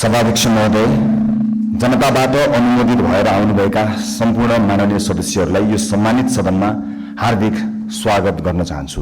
सभाध्यक्ष महोदय, जनताबाट अनुमोदित भएर आउनुभएका सम्पूर्ण माननीय सदस्यहरूलाई यो सम्मानित सदनमा हार्दिक स्वागत गर्न चाहन्छु।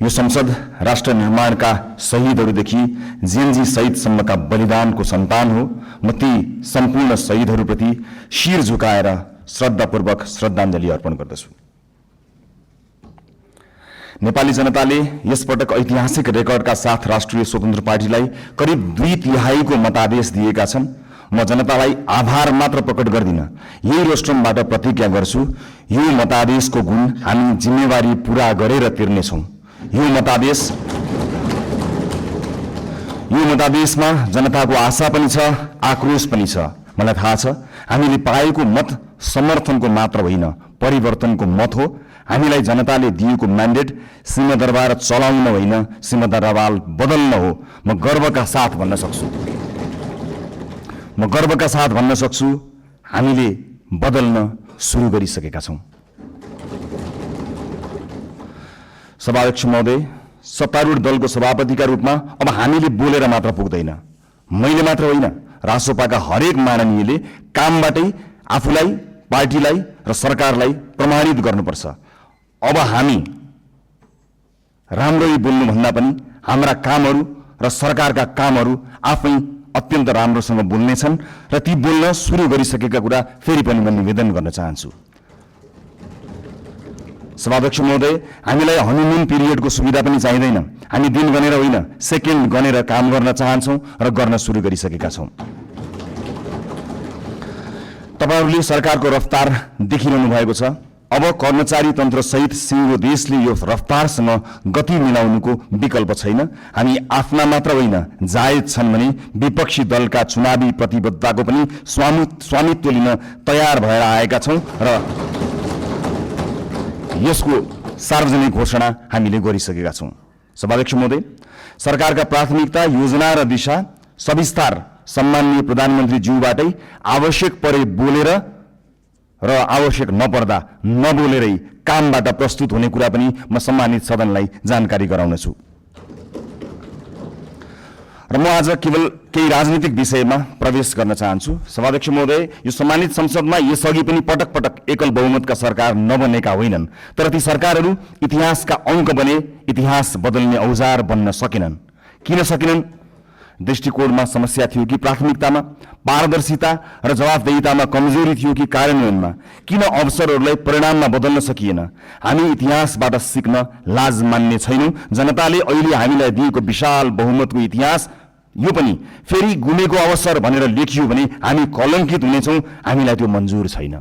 यो संसद राष्ट्र निर्माणका शहीदहरूदेखि जेएनजी शहीदसम्मका बलिदानको सन्तान हो। म ती सम्पूर्ण शहीदहरूप्रति शिर झुकाएर श्रद्धापूर्वक श्रद्धाञ्जली अर्पण गर्दछु। नेपाली जनताले यसपटक ऐतिहासिक रेकर्डका साथ राष्ट्रिय स्वतन्त्र पार्टीलाई करिब 2/3 मतादेश दिएका छन्। म जनतालाई आभार मात्र प्रकट गर्दिन, यही रोस्ट्रमबाट प्रतिज्ञा गर्छु, यो मतादेशको गुण हामी जिम्मेवारी पूरा गरेर तिर्नेछौँ। यो मतादेशमा जनताको आशा पनि छ, आक्रोश पनि छ। मलाई थाहा छ हामीले पाएको मत समर्थनको मात्र होइन, परिवर्तनको मत हो। हामीलाई जनताले दिएको म्यान्डेट सिंहदरबार चलाउन होइन, सिंहदरबार बदल्न हो। म गर्वका साथ भन्न सक्छु हामीले बदल्न सुरु गरिसकेका छौं। सभाध्यक्ष महोदय, सत्तारूढ दलको सभापतिका रूपमा अब हामीले बोलेर मात्र पुग्दैन। मैले मात्र होइन, रासोपाका हरेक माननीयले कामबाटै आफूलाई, पार्टीलाई र सरकारलाई प्रमाणित गर्नुपर्छ। अब हामी राम्ररी बोल्नुभन्दा पनि हाम्रा कामहरू र सरकारका कामहरू आफै अत्यन्त राम्रोसँग बोल्नेछन् र ती बोल्न सुरु गरिसकेका कुरा फेरि पनि म निवेदन गर्न चाहन्छु। सभाध्यक्ष महोदय, हामीलाई हनीमुन पिरियडको सुविधा पनि चाहिँदैन। हामी दिन गनेर होइन, सेकेन्ड गनेर काम गर्न चाहन्छौँ र गर्न सुरु गरिसकेका छौँ। तपाईहरूले सरकारको रफ्तार देखिरहनु भएको छ। अब कर्मचारी तन्त्र सहित सिङ्गो देशले यो रफ्तारसँग गति मिलाउनुको विकल्प छैन। हामी आफ्ना मात्र होइन, जायज छन् भने विपक्षी दलका चुनावी प्रतिबद्धताको पनि स्वामित्व लिन तयार भएर आएका छौं र यसको सार्वजनिक घोषणा हामीले गरिसकेका छौं। सभाध्यक्ष महोदय, सरकारका प्राथमिकता, योजना र दिशा सविस्तार सम्माननीय प्रधानमन्त्री ज्यूबाटै आवश्यक परे बोलेर र आवश्यक नपर्दा नबोलेरै कामबाट प्रस्तुत हुने कुरा पनि म सम्मानित सदनलाई जानकारी गराउनेछु। र म आज केवल केही राजनीतिक विषयमा प्रवेश गर्न चाहन्छु। सभाध्यक्ष महोदय, यो सम्मानित संसदमा यसअघि पनि पटक पटक एकल बहुमतका सरकार नबनेका होइनन्, तर ती सरकारहरू इतिहासका अङ्क बने, इतिहास बदल्ने औजार बन्न सकेनन्। किन सकेनन्? दृष्टिकोणमा समस्या थियो कि प्राथमिकतामा, पारदर्शिता र जवाफदेहितामा कमजोरी थियो कि कार्यान्वयनमा? किन अवसरहरूलाई परिणाममा बदल्न सकिएन? हामी इतिहासबाट सिक्न लाज मान्ने छैनौं। जनताले अहिले हामीलाई दिएको विशाल बहुमतको इतिहास यो पनि फेरि गुमेको अवसर भनेर लेखियो भने हामी कलङ्कित हुनेछौं। हामीलाई त्यो मन्जुर छैन।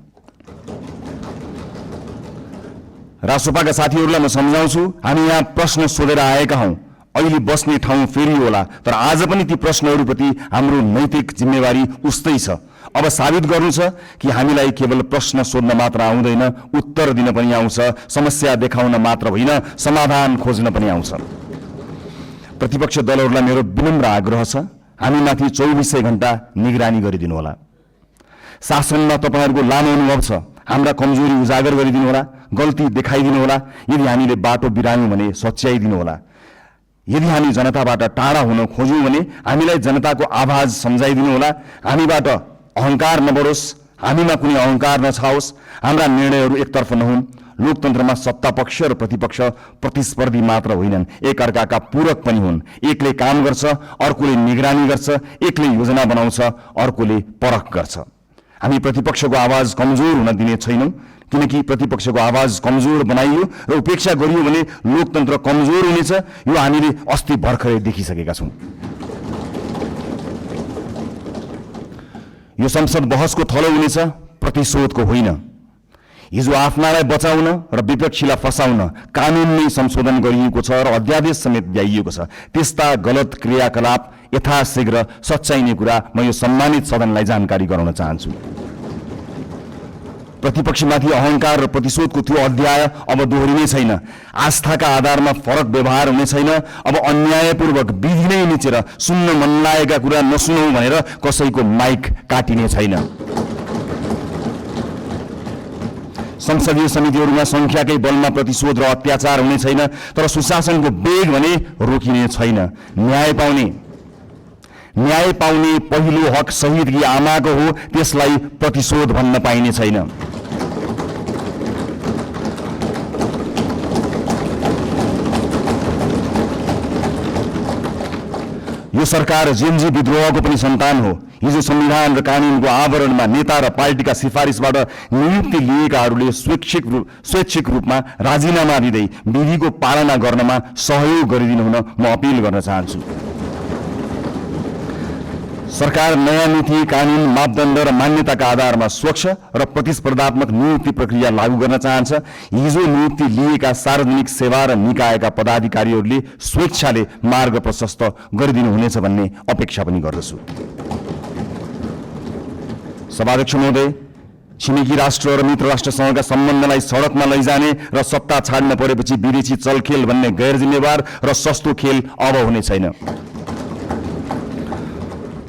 रासोपाका साथीहरूलाई म सम्झाउँछु, हामी यहाँ प्रश्न सोधेर आएका हौं। अहिले बस्ने ठाउँ फेरि होला, तर आज पनि ती प्रश्नहरूप्रति हाम्रो नैतिक जिम्मेवारी उस्तै छ। अब साबित गर्नु छ कि हामीलाई केवल प्रश्न सोध्न मात्र आउँदैन, उत्तर दिन पनि आउँछ। समस्या देखाउन मात्र होइन, समाधान खोज्न पनि आउँछ। प्रतिपक्ष दलहरूलाई मेरो विनम्र आग्रह छ, हामीमाथि 24 घण्टा निगरानी गरिदिनु होला। शासनमा तपाईहरूको लामो अनुभव छ, हाम्रा कमजोरी उजागर गरिदिनु होला, गल्ती देखाइदिनु होला। यदि हामीले बाटो बिरायौं भने सच्याइदिनु होला। यदि हामी जनताबाट टाढा हुन खोज्यौं भने हामीलाई जनताको आवाज सम्झाइदिनु होला। हामीबाट अहंकार नबढोस्, हामीमा कुनै अहंकार नछाओस्, हाम्रा निर्णयहरू एकतर्फ नहुन्। लोकतन्त्रमा सत्ता पक्ष र प्रतिपक्ष प्रतिस्पर्धी मात्र होइनन्, एकअर्काका पूरक पनि हुन्। एकले काम गर्छ, अर्कोले निगरानी गर्छ। एकले योजना बनाउँछ, अर्कोले परख गर्छ। हामी प्रतिपक्षको आवाज कमजोर हुन दिने छैनौं, किनकि प्रतिपक्षको आवाज कमजोर बनाइयो र उपेक्षा गरियो भने लोकतन्त्र कमजोर हुनेछ। यो हामीले अस्ति भर्खरै देखिसकेका छौं। यो संसद बहसको थलो हुनेछ, प्रतिशोधको होइन। हिजो आफ्नालाई बचाउन र विपक्षीलाई फसाउन कानूनमै संशोधन गरिएको छ र अध्यादेश समेत ल्याइएको छ। त्यस्ता गलत क्रियाकलाप यथाशीघ्र सच्याइने कुरा म यो सम्मानित सदनलाई जानकारी गराउन चाहन्छु। प्रतिपक्षमाथि अहंकार र प्रतिशोधको त्यो अध्याय अब दोहोरिने छैन। आस्थाका आधारमा फरक व्यवहार हुने छैन। अब अन्यायपूर्वक विधि नै निचेर सुन्न मन लागेका कुरा नसुनौ भनेर कसैको माइक काटिने छैन। संसदीय समितिहरूमा संख्याकै बलमा प्रतिशोध र अत्याचार हुने छैन, तर सुशासनको वेग भने रोकिने छैन। न्याय पाउने न्याय पाउने पहिलो हक शहीदकी आमाको हो, त्यसलाई प्रतिशोध भन्न पाइने छैन। यो सरकार जेनजी विद्रोहको पनि सन्तान हो। हिजो संविधान र कानूनको आवरणमा नेता र पार्टीका सिफारिसबाट नियुक्ति लिएकाहरूले स्वैच्छिक रूपमा राजीनामा दिँदै विधिको पालना गर्नमा सहयोग गरिदिनु हुन म अपिल गर्न चाहन्छु। सरकार नयाँ नीति, कानून, मापदण्ड र मान्यताका आधारमा स्वच्छ र प्रतिस्पर्धात्मक नियुक्ति प्रक्रिया लागू गर्न चाहन्छ। हिजो नियुक्ति लिएका सार्वजनिक सेवा र निकायका पदाधिकारीहरूले स्वेच्छाले मार्ग प्रशस्त गरिदिनु हुनेछ भन्ने अपेक्षा पनि गर्दछु। सभाध्यक्ष महोदय, छिमेकी राष्ट्र र मित्र राष्ट्रसँगका सम्बन्धलाई सडकमा लैजाने र सत्ता छाड्न परेपछि विदेशी चलखेल भन्ने गैर जिम्मेवार र सस्तो खेल अब हुने छैन।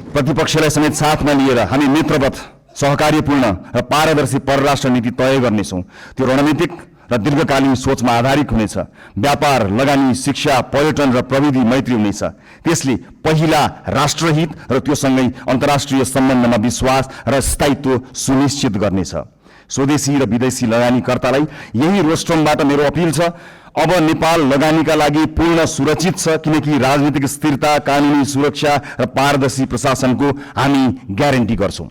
प्रतिपक्षलाई समेत साथमा लिएर हामी मित्रवत, सहकार्यपूर्ण र पारदर्शी परराष्ट्र नीति तय गर्नेछौँ। त्यो रणनीतिक र दीर्घकालीन सोचमा आधारित हुनेछ। व्यापार, लगानी, शिक्षा, पर्यटन र प्रविधि मैत्री हुनेछ। त्यसले पहिला राष्ट्रहित र त्योसँगै अन्तर्राष्ट्रिय सम्बन्धमा विश्वास र स्थायित्व सुनिश्चित गर्नेछ। स्वदेशी र विदेशी लगानीकर्तालाई यही रोस्ट्रमबाट मेरो अपिल छ, अब नेपाल लगानीका लागि पूर्ण सुरक्षित छ, किनकि राजनीतिक स्थिरता, कानुनी सुरक्षा र पारदर्शी प्रशासनको हामी ग्यारेन्टी गर्छौँ।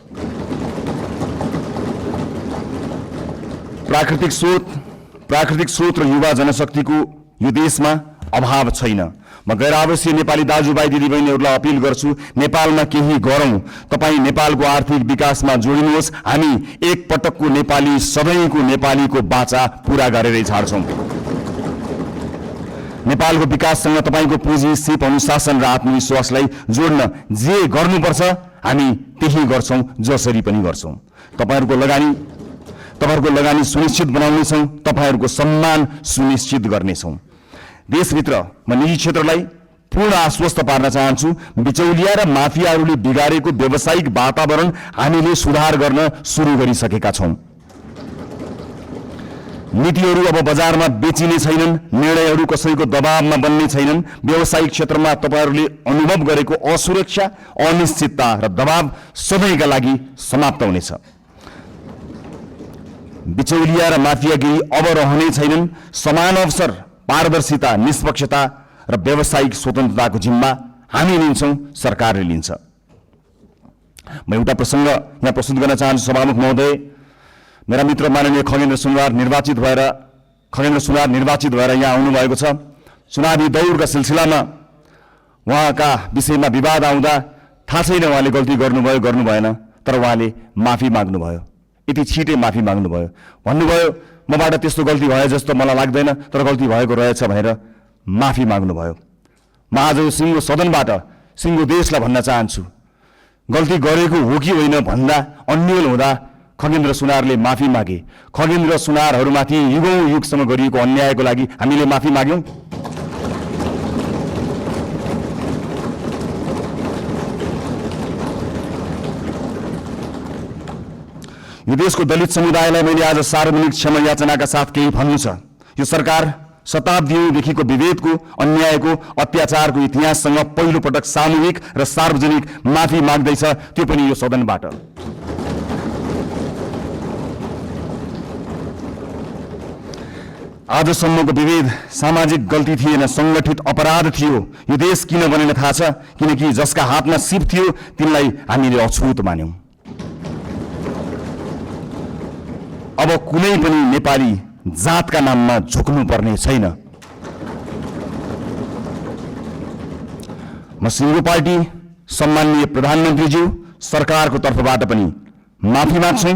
प्राकृतिक स्रोत र युवा जनशक्तिको यो देशमा अभाव छैन। म गैर आवासीय नेपाली दाजुभाइ दिदीबहिनीहरूलाई अपिल गर्छु, नेपालमा केही गरौँ। तपाईँ नेपालको आर्थिक विकासमा जोडिनुहोस्। हामी एक पटकको नेपाली, सधैँको नेपालीको बाचा पूरा गरेरै छाड्छौँ। नेपालको विकाससँग तपाईँको पुँजी, सिप, अनुशासन र आत्मविश्वासलाई जोड्न जे गर्नुपर्छ हामी त्यही गर्छौँ, जसरी पनि गर्छौँ। तपाईँहरूको लगानी सुनिश्चित बनाउनेछौँ, तपाईँहरूको सम्मान सुनिश्चित गर्नेछौँ। देशभित्र म निजी क्षेत्रलाई पूर्ण आश्वस्त पार्न चाहन्छु, बिचौलिया र माफियाहरूले बिगारेको व्यावसायिक वातावरण हामीले सुधार गर्न सुरु गरिसकेका छौँ। नीतिहरू अब बजारमा बेचिने छैनन्, निर्णयहरू कसैको दबावमा बन्ने छैनन्। व्यावसायिक क्षेत्रमा तपाईँहरूले अनुभव गरेको असुरक्षा, अनिश्चितता र दबाव सधैँका लागि समाप्त हुनेछ। बिचौलिया र माफियागिरी अब रहने छैनन्। समान अवसर, पारदर्शिता, निष्पक्षता र व्यावसायिक स्वतन्त्रताको जिम्मा हामी लिन्छौँ, सरकारले लिन्छ। म एउटा प्रसङ्ग यहाँ प्रस्तुत गर्न चाहन्छु। सभामुख महोदय, मेरा मित्र माननीय खगेन्द्र सुनवार निर्वाचित भएर यहाँ आउनुभएको छ। चुनावी दौडका सिलसिलामा उहाँका विषयमा विवाद आउँदा थाहा छैन उहाँले गल्ती गर्नुभयो गर्नु भएन, तर उहाँले माफी माग्नुभयो। यति छिटै माफी माग्नुभयो। भन्नुभयो मबाट त्यस्तो गल्ती भयो जस्तो मलाई लाग्दैन, तर गल्ती भएको रहेछ भनेर माफी माग्नुभयो। म आज यो सिङ्गो सदनबाट सिङ्गो देशलाई भन्न चाहन्छु, गल्ती गरेको हो कि होइन भन्दा अन्यल हुँदा खगेन्द्र सुनारले माफी मागे। खगेन्द्र सुनारहरूमाथि युगौं युगसम्म गरिएको अन्यायको लागि हामीले माफी माग्यौं। यो देशको दलित समुदायलाई मैले आज सार्वजनिक क्षमा याचनाका साथ केही भन्नु छ। यो सरकार शताब्दीदेखिको विभेदको, अन्यायको, अत्याचारको इतिहाससँग पहिलो पटक सामूहिक र सार्वजनिक माफी माग्दैछ, त्यो पनि यो सदनबाट। आजसम्मको विभेद सामाजिक गल्ती थिएन, संगठित अपराध थियो। यो देश किन बनेन थाहा छ? किनकि जसका हातमा सिप थियो तिनलाई हामीले अछुत मान्यौं। अब कुनै पनि नेपाली जातका नाममा झुक्नु पर्ने छैन। म सिङ्गो पार्टी, सम्माननीय प्रधानमन्त्रीज्यू, सरकारको तर्फबाट पनि माफी माग्छौं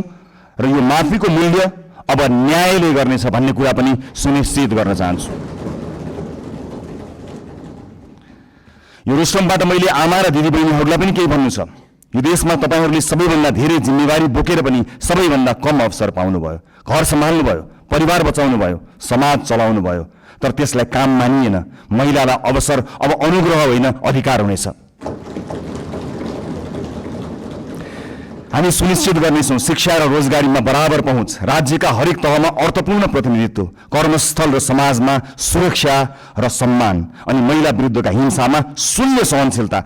र यो माफीको मूल्य अब न्यायले गर्नेछ भन्ने कुरा पनि सुनिश्चित गर्न चाहन्छु। यो रोस्ट्रमबाट मैले आमा र दिदीबहिनीहरूलाई पनि केही भन्नु छ। यो देशमा तपाईहरूले सबैभन्दा धेरै जिम्मेवारी बोकेर पनि सबैभन्दा कम अवसर पाउनुभयो। घर सम्हाल्नुभयो, परिवार बचाउनुभयो, समाज चलाउनुभयो, तर त्यसलाई काम मानिएन। महिलालाई अवसर अब अनुग्रह होइन, अधिकार हुनेछ। हामी सुनिश्चित गर्नेछौँ शिक्षा र रोजगारीमा बराबर पहुँच, राज्यका हरेक तहमा अर्थपूर्ण प्रतिनिधित्व, कर्मस्थल र समाजमा सुरक्षा र सम्मान, अनि महिला विरुद्धका हिंसामा शून्य सहनशीलता।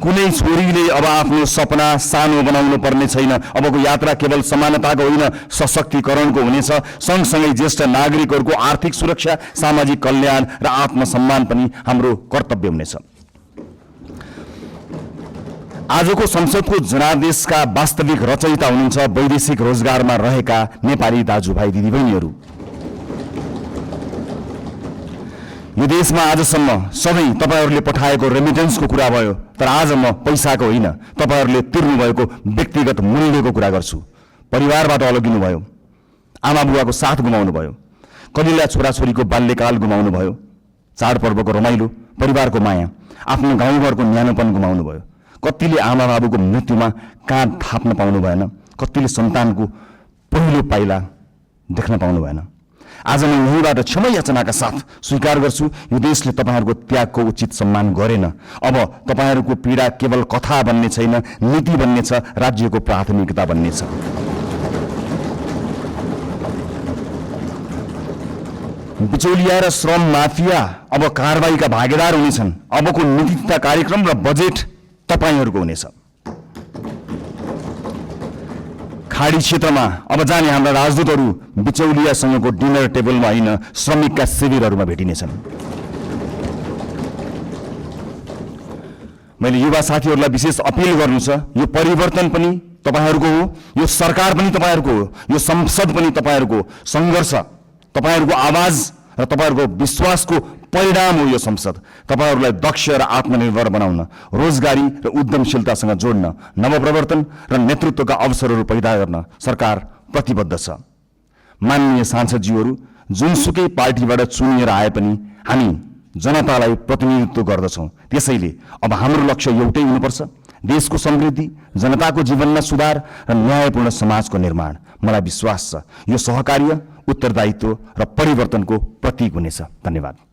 कुनै छोरीले अब आफ्नो सपना सानो बनाउनु पर्ने छैन। अबको यात्रा केवल समानताको होइन, सशक्तिकरणको हुनेछ। सँगसँगै ज्येष्ठ नागरिकहरूको आर्थिक सुरक्षा, सामाजिक कल्याण र आत्मसम्मान पनि हाम्रो कर्तव्य हुनेछ। आजको संसदको जनादेशका वास्तविक रचयिता हुनुहुन्छ वैदेशिक रोजगारमा रहेका नेपाली दाजुभाइ दिदीबहिनीहरू। यो देशमा आजसम्म सधैँ तपाईहरूले पठाएको रेमिटेन्सको कुरा भयो, तर आज म पैसाको होइन, तपाईहरूले तिर्नुभएको व्यक्तिगत मूल्यको कुरा गर्छु। परिवारबाट अलगिनु भयो, आमा बुवाको साथ गुमाउनु भयो, कलिला छोराछोरीको बाल्यकाल गुमाउनु भयो, चाडपर्वको रमाइलो, परिवारको माया, आफ्नो गाउँघरको न्यानोपन गुमाउनु भयो। कतिले आमा बाबुको मृत्युमा काँध थाप्न पाउनु भएन, कतिले सन्तानको पहिलो पाइला देख्न पाउनु भएन। आज म यहीँबाट क्षमा याचनाका साथ स्वीकार गर्छु, यो देशले तपाईहरूको त्यागको उचित सम्मान गरेन। अब तपाईहरूको पीडा केवल कथा बन्ने छैन, नीति बन्नेछ, राज्यको प्राथमिकता बन्नेछ। बिचौलिया र श्रम माफिया अब कारबाहीका भागीदार हुनेछन्। अबको नीति तथा कार्यक्रम र बजेट तपाईहरूको हुनेछ। खाडी क्षेत्रमा अब जाने हाम्रा राजदूतहरू बिचौलियासँगको डिनर टेबलमा होइन, श्रमिकका शिविरहरूमा भेटिनेछन्। मैले युवा साथीहरूलाई विशेष अपिल गर्नु छ, यो परिवर्तन पनि तपाईहरूको हो, यो सरकार पनि तपाईहरूको हो, यो संसद पनि तपाईहरूको सङ्घर्ष, तपाईहरूको आवाज र तपाईहरूको विश्वासको परिणाम हो यो संसद। तपाईहरूलाई दक्ष र आत्मनिर्भर बनाउन, रोजगारी र उद्यमशीलतासँग जोड्न, नवप्रवर्तन र नेतृत्वका अवसरहरू पैदा गर्न सरकार प्रतिबद्ध छ। माननीय सांसदज्यूहरू, जुनसुकै पार्टीबाट चुनिएर आए पनि हामी जनतालाई प्रतिनिधित्व गर्दछौँ। त्यसैले अब हाम्रो लक्ष्य एउटै हुनुपर्छ, देशको समृद्धि, जनताको जीवनमा सुधार र न्यायपूर्ण समाजको निर्माण। मलाई विश्वास छ यो सहकार्य, उत्तरदायित्व र परिवर्तनको प्रतीक हुनेछ। धन्यवाद।